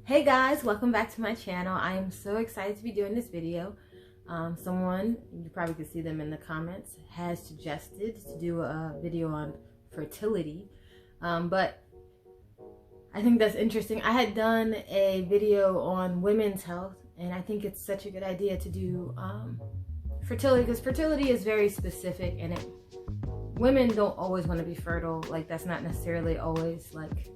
Hey guys, welcome back to my channel. I am so excited to be doing this video. Someone, you probably could see them in the comments, has suggested to do a video on fertility, but I think that's interesting. I had done a video on women's health, and I think it's such a good idea to do fertility, because fertility is very specific, and women don't always want to be fertile. Like, that's not necessarily always like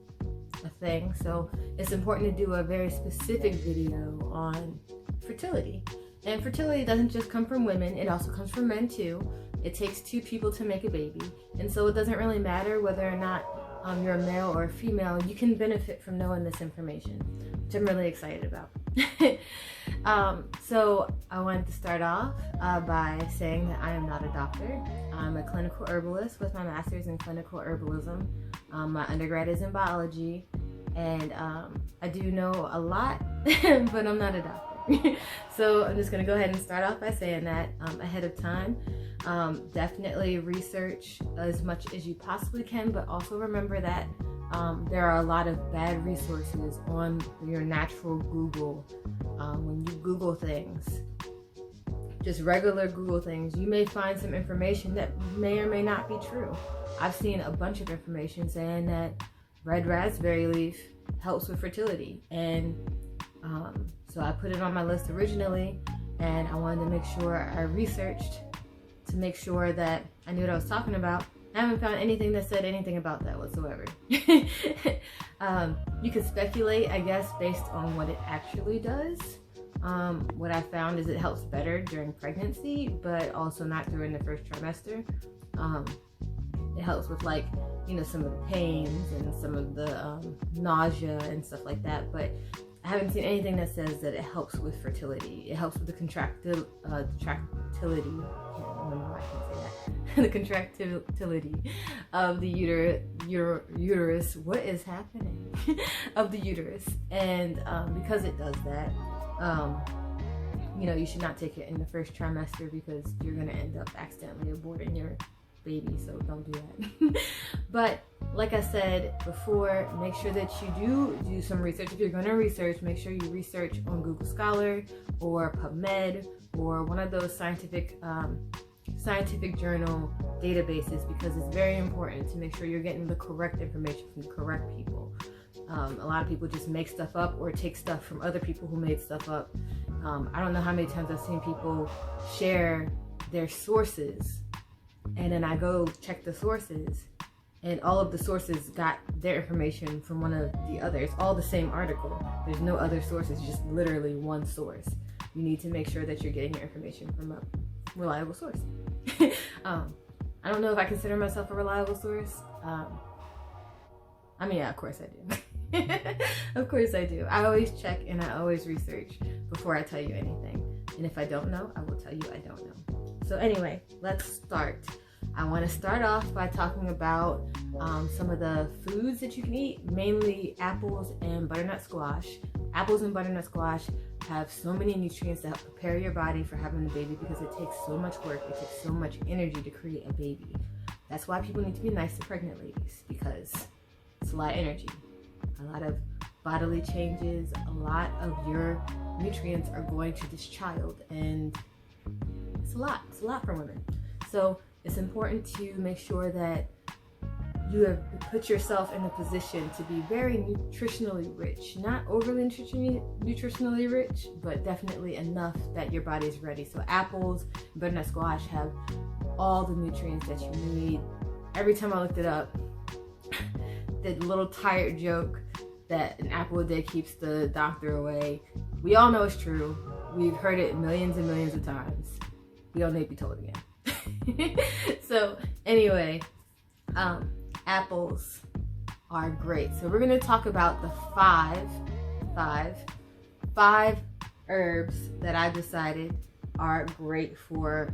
a thing, so it's important to do a very specific video on fertility. And fertility doesn't just come from women, it also comes from men too. It takes two people to make a baby, and so it doesn't really matter whether or not you're a male or a female. You can benefit from knowing this information, which I'm really excited about. So I wanted to start off by saying that I am not a doctor. I'm a clinical herbalist with my master's in clinical herbalism. My undergrad is in biology, and I do know a lot, but I'm not a doctor. So I'm just going to go ahead and start off by saying that ahead of time. Definitely research as much as you possibly can, but also remember that there are a lot of bad resources on your natural Google. When you Google things, just regular Google things, you may find some information that may or may not be true. I've seen a bunch of information saying that red raspberry leaf helps with fertility, and so I put it on my list originally, and I wanted to make sure I researched to make sure that I knew what I was talking about. I haven't found anything that said anything about that whatsoever. You could speculate, I guess, based on what it actually does. What I found is it helps better during pregnancy, but also not during the first trimester. It helps with, like, you know, some of the pains and some of the nausea and stuff like that, but I haven't seen anything that says that it helps with fertility. It helps with the contractility. I don't know why I can't say that. The contractility of the uterus. What is happening? Of the uterus. And because it does that, you know, you should not take it in the first trimester, because you're going to end up accidentally aborting your baby, so don't do that. But like I said before, make sure that you do some research. If you're going to research, make sure you research on Google Scholar or PubMed or one of those scientific journal databases, because it's very important to make sure you're getting the correct information from the correct people. A lot of people just make stuff up or take stuff from other people who made stuff up. I don't know how many times I've seen people share their sources, and then I go check the sources, and all of the sources got their information from one of the others. All the same article. There's no other sources, just literally one source. You need to make sure that you're getting your information from a reliable source. I don't know if I consider myself a reliable source. I mean, yeah, of course I do. Of course I do. I always check and I always research before I tell you anything. And if I don't know, I will tell you I don't know. So anyway, let's start. I want to start off by talking about some of the foods that you can eat, mainly apples and butternut squash. Apples and butternut squash have so many nutrients that help prepare your body for having a baby, because it takes so much work, it takes so much energy to create a baby. That's why people need to be nice to pregnant ladies, because it's a lot of energy, a lot of bodily changes, a lot of your nutrients are going to this child, and it's a lot for women. So it's important to make sure that you have put yourself in a position to be very nutritionally rich. Not overly nutritionally rich, but definitely enough that your body is ready. So apples, butternut squash have all the nutrients that you need. Every time I looked it up, the little tired joke that an apple a day keeps the doctor away, we all know it's true. We've heard it millions and millions of times. We don't need to be told again. So anyway, apples are great. So we're going to talk about the five herbs that I decided are great for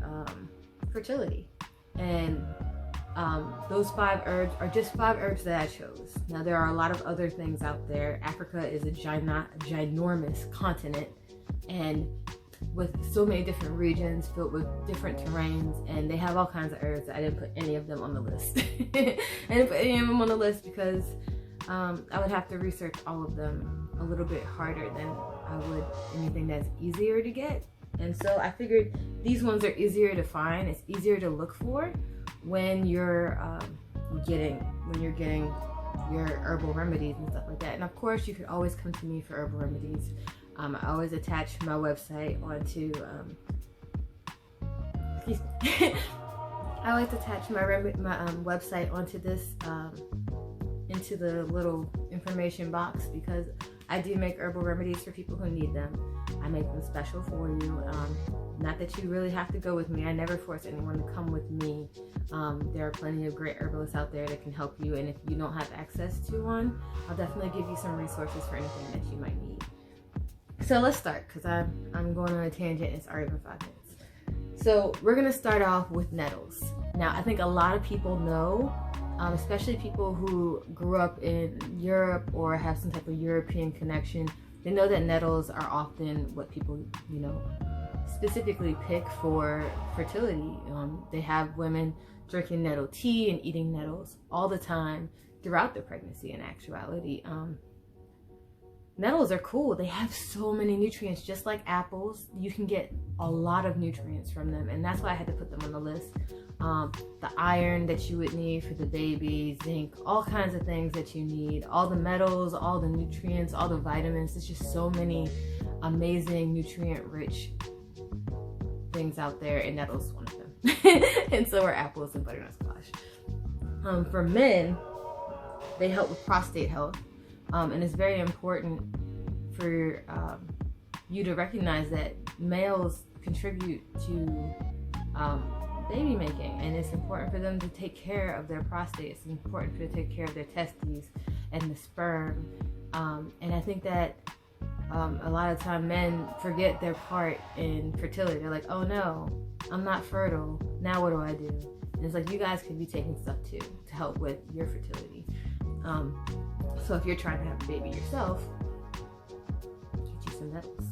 fertility. And those 5 herbs are just 5 herbs that I chose. Now, there are a lot of other things out there. Africa is a ginormous continent, and with so many different regions filled with different terrains, and they have all kinds of herbs. I didn't put any of them on the list. I didn't put any of them on the list because I would have to research all of them a little bit harder than I would anything that's easier to get. And so I figured these ones are easier to find. It's easier to look for when you're getting your herbal remedies and stuff like that. And of course, you can always come to me for herbal remedies. I always attach my website onto. I always attach my website onto this into the little information box, because I do make herbal remedies for people who need them. I make them special for you. Not that you really have to go with me. I never force anyone to come with me. There are plenty of great herbalists out there that can help you, and if you don't have access to one, I'll definitely give you some resources for anything that you might need. So let's start, because I'm going on a tangent. It's already been 5 minutes. So we're gonna start off with nettles. Now, I think a lot of people know, especially people who grew up in Europe or have some type of European connection, they know that nettles are often what people, specifically pick for fertility. They have women drinking nettle tea and eating nettles all the time throughout their pregnancy. In actuality, nettles are cool. They have so many nutrients. Just like apples, you can get a lot of nutrients from them, and that's why I had to put them on the list. The iron that you would need for the baby, zinc, all kinds of things that you need, all the metals, all the nutrients, all the vitamins. There's just so many amazing nutrient-rich things out there, and nettles is one of them. And so are apples and butternut squash. For men, they help with prostate health, and it's very important for you to recognize that males contribute to baby making, and it's important for them to take care of their prostate. It's important for them to take care of their testes and the sperm, and I think that a lot of time men forget their part in fertility. They're like, oh no, I'm not fertile, now what do I do? And it's like, you guys could be taking stuff too to help with your fertility. So if you're trying to have a baby yourself, get you some nettles.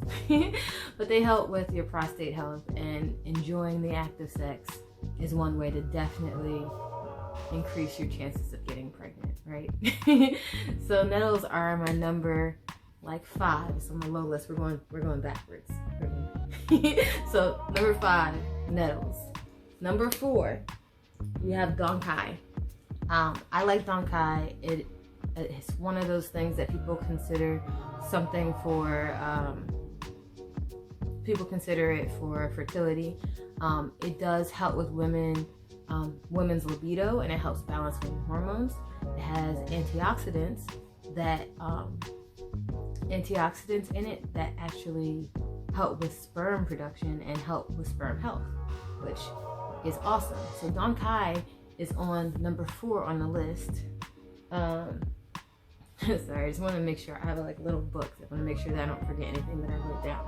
But they help with your prostate health, and enjoying the act of sex is one way to definitely increase your chances of getting pregnant, right? So nettles are my number 5. It's on my low list. We're going backwards. So number 5, nettles. Number 4, we have Donghai. I like Donghai. It's one of those things that people consider something for. People consider it for fertility. It does help with women's libido, and it helps balance women's hormones. It has antioxidants in it that actually help with sperm production and help with sperm health, which is awesome. So Donghai is on number 4 on the list. Sorry, I just want to make sure I have little books. I want to make sure that I don't forget anything that I wrote down.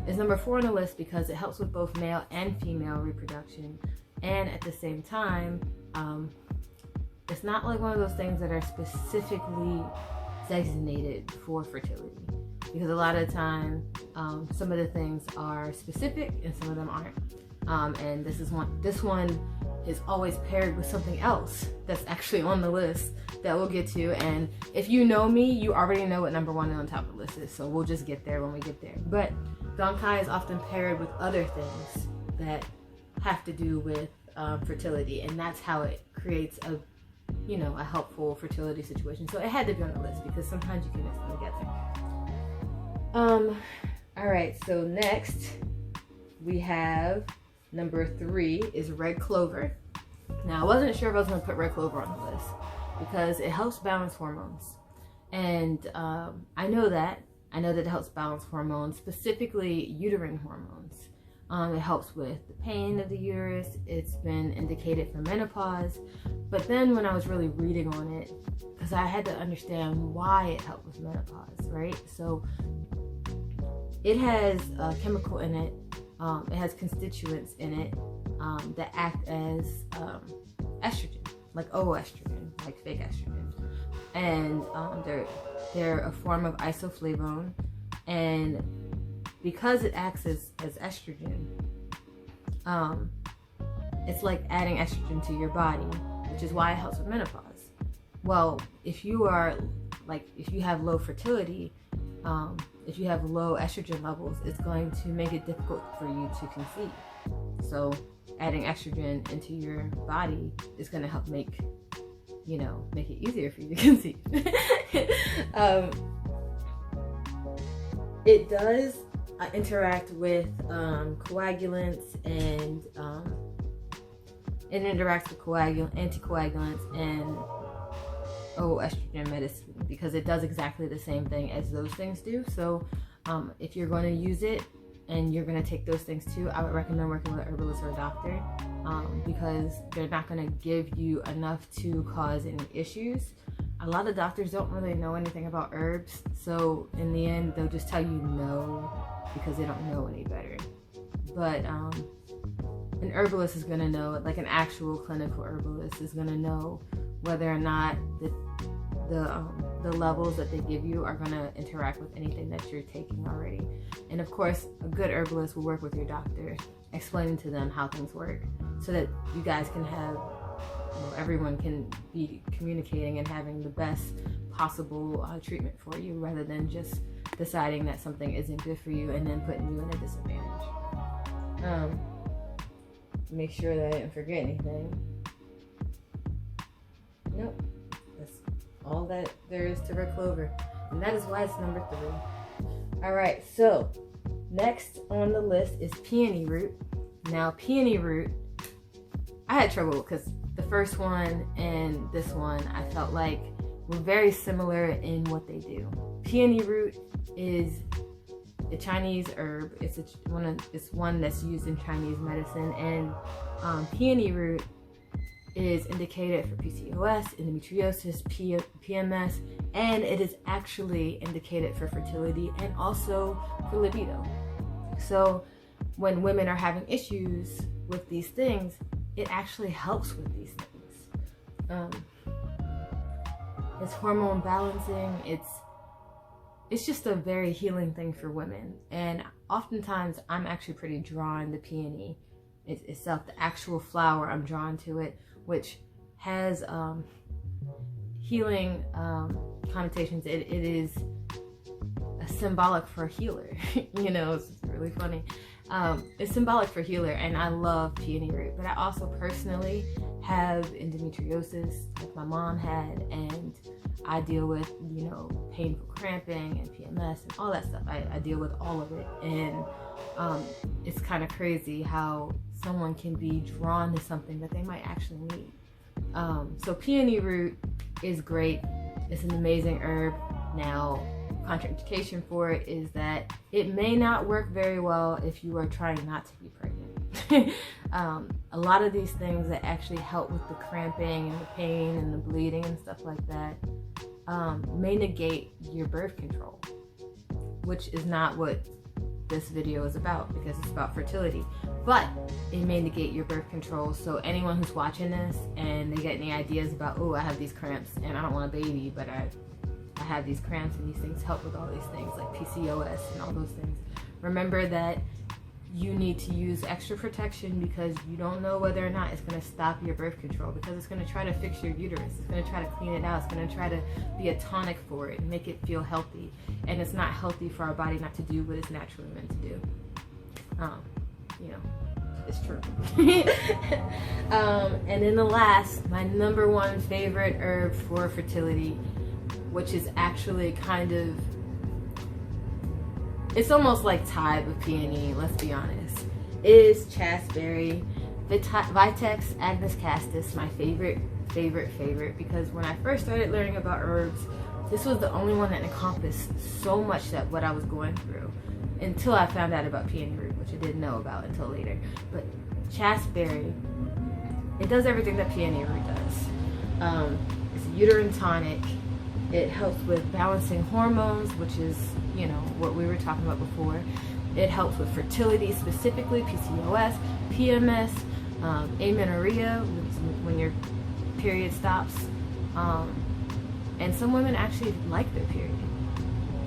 It's number 4 on the list because it helps with both male and female reproduction, and at the same time, it's not like one of those things that are specifically designated for fertility, because a lot of the time, some of the things are specific and some of them aren't. And this one is always paired with something else that's actually on the list that we'll get to. And if you know me, you already know what number 1 on top of the list is, so we'll just get there when we get there. But Donghai is often paired with other things that have to do with fertility, and that's how it creates a helpful fertility situation. So it had to be on the list because sometimes you can mix them together. All right, so next we have number 3 is red clover. Now, I wasn't sure if I was going to put red clover on the list because it helps balance hormones, and I know that it helps balance hormones, specifically uterine hormones. It helps with the pain of the uterus. It's been indicated for menopause. But then when I was really reading on it, because I had to understand why it helped with menopause, right? So it has a chemical in it. It has constituents in it that act as estrogen, like ooestrogen, like fake estrogen. And they're a form of isoflavone. And because it acts as estrogen, it's like adding estrogen to your body, which is why it helps with menopause. well, if you are if you have low fertility, if you have low estrogen levels, it's going to make it difficult for you to conceive. So adding estrogen into your body is going to help make it easier for you to conceive. It does interact with coagulants, and it interacts with anticoagulants and estrogen medicine, because it does exactly the same thing as those things do. So if you're going to use it and you're going to take those things too, I would recommend working with an herbalist or a doctor, because they're not going to give you enough to cause any issues. A lot of doctors don't really know anything about herbs, so in the end they'll just tell you no because they don't know any better. But an herbalist is going to know, like an actual clinical herbalist is going to know whether or not the levels that they give you are going to interact with anything that you're taking already. And of course, a good herbalist will work with your doctor, explaining to them how things work, so that you guys can have, everyone can be communicating and having the best possible treatment for you, rather than just deciding that something isn't good for you and then putting you in a disadvantage. Make sure that I didn't forget anything. Nope, that's all that there is to red clover, and that is why it's number 3. All right, so next on the list is peony root. Now, peony root, I had trouble because the first one and this one I felt like were very similar in what they do. Peony root is a Chinese herb. It's one that's used in Chinese medicine, and peony root is indicated for PCOS, endometriosis, PMS, and it is actually indicated for fertility and also for libido. So when women are having issues with these things, it actually helps with these things. It's hormone balancing. It's just a very healing thing for women, and oftentimes I'm actually pretty drawn to peony itself, the actual flower. I'm drawn to it, which has healing connotations. It is a symbolic for a healer. It's really funny. It's symbolic for healer, and I love peony root. But I also personally have endometriosis, like my mom had, and I deal with painful cramping and PMS and all that stuff. I deal with all of it, and it's kind of crazy how someone can be drawn to something that they might actually need. So peony root is great. It's an amazing herb. Now, contraindication for it is that it may not work very well if you are trying not to be pregnant. A lot of these things that actually help with the cramping and the pain and the bleeding and stuff like that may negate your birth control, which is not what this video is about, because it's about fertility. But it may negate your birth control. So anyone who's watching this and they get any ideas about, I have these cramps and I don't want a baby, but I have these cramps, and these things help with all these things like PCOS and all those things, remember that you need to use extra protection, because you don't know whether or not it's going to stop your birth control, because it's going to try to fix your uterus. It's going to try to clean it out. It's going to try to be a tonic for it and make it feel healthy. And it's not healthy for our body not to do what it's naturally meant to do. It's true. And then the last, my number 1 favorite herb for fertility, which is actually kind of, it's almost like tied with peony, let's be honest, is chasteberry. Vitex agnus castus, my favorite, because when I first started learning about herbs, this was the only one that encompassed so much that what I was going through, until I found out about peony root, which I didn't know about until later. But chasteberry, it does everything that peony root does. It's a uterine tonic. It helps with balancing hormones, which is, what we were talking about before. It helps with fertility, specifically PCOS, PMS, amenorrhea, when your period stops. And some women actually like their period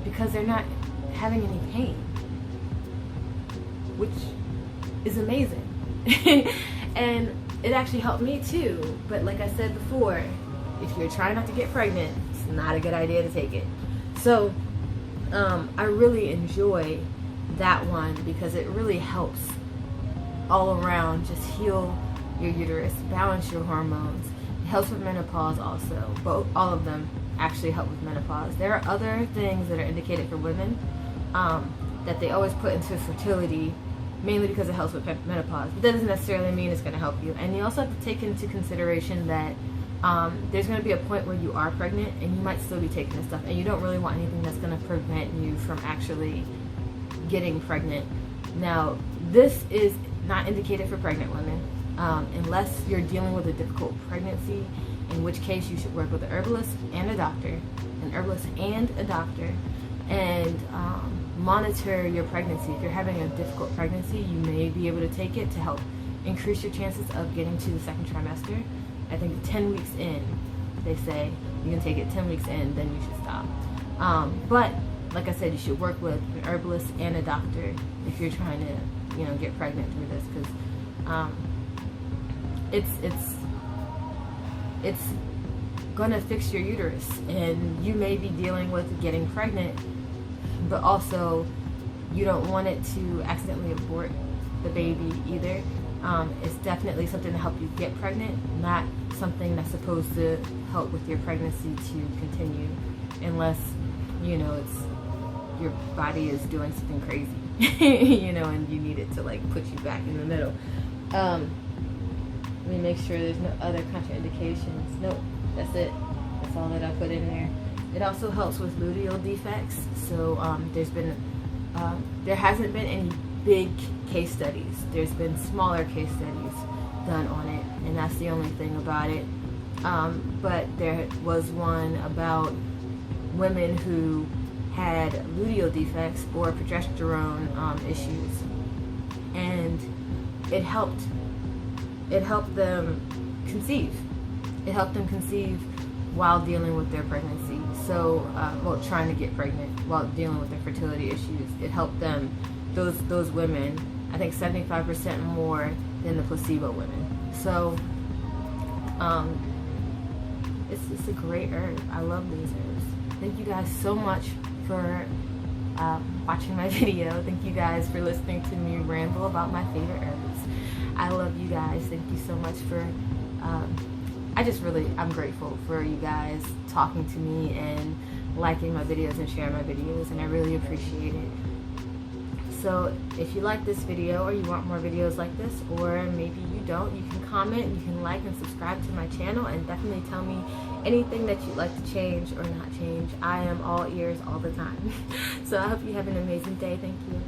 because they're not having any pain, which is amazing. And it actually helped me too. But like I said before, if you're trying not to get pregnant, it's not a good idea to take it. So I really enjoy that one because it really helps all around, just heal your uterus, balance your hormones. It helps with menopause also. Both, all of them actually help with menopause. There are other things that are indicated for women that they always put into fertility, mainly because it helps with menopause. But that doesn't necessarily mean it's going to help you. And you also have to take into consideration that there's going to be a point where you are pregnant and you might still be taking this stuff, and you don't really want anything that's going to prevent you from actually getting pregnant. Now, this is not indicated for pregnant women unless you're dealing with a difficult pregnancy, in which case you should work with an herbalist and a doctor, and monitor your pregnancy. If you're having a difficult pregnancy, you may be able to take it to help increase your chances of getting to the second trimester. I think 10 weeks in, they say you can take it 10 weeks in, then you should stop. But like I said, you should work with an herbalist and a doctor if you're trying to, get pregnant through this, because it's gonna fix your uterus, and you may be dealing with getting pregnant, but also you don't want it to accidentally abort the baby either. It's definitely something to help you get pregnant, not something that's supposed to help with your pregnancy to continue, unless it's your body is doing something crazy, and you need it to like put you back in the middle. Let me make sure there's no other contraindications. Nope, that's it. That's all that I put in there. It also helps with luteal defects. So there hasn't been any big case studies. There's been smaller case studies done on it, and that's the only thing about it. But there was one about women who had luteal defects or progesterone issues, and it helped them conceive. It helped them conceive while dealing with their pregnancy. So, trying to get pregnant while dealing with their fertility issues. It helped them, those women, I think 75% more than the placebo women. So, it's a great herb. I love these herbs. Thank you guys so much for watching my video. Thank you guys for listening to me ramble about my favorite herbs. I love you guys. Thank you so much for, I'm grateful for you guys talking to me and liking my videos and sharing my videos, and I really appreciate it. So if you like this video or you want more videos like this, or maybe you don't, you can comment, you can like and subscribe to my channel, and definitely tell me anything that you'd like to change or not change. I am all ears all the time. So I hope you have an amazing day. Thank you.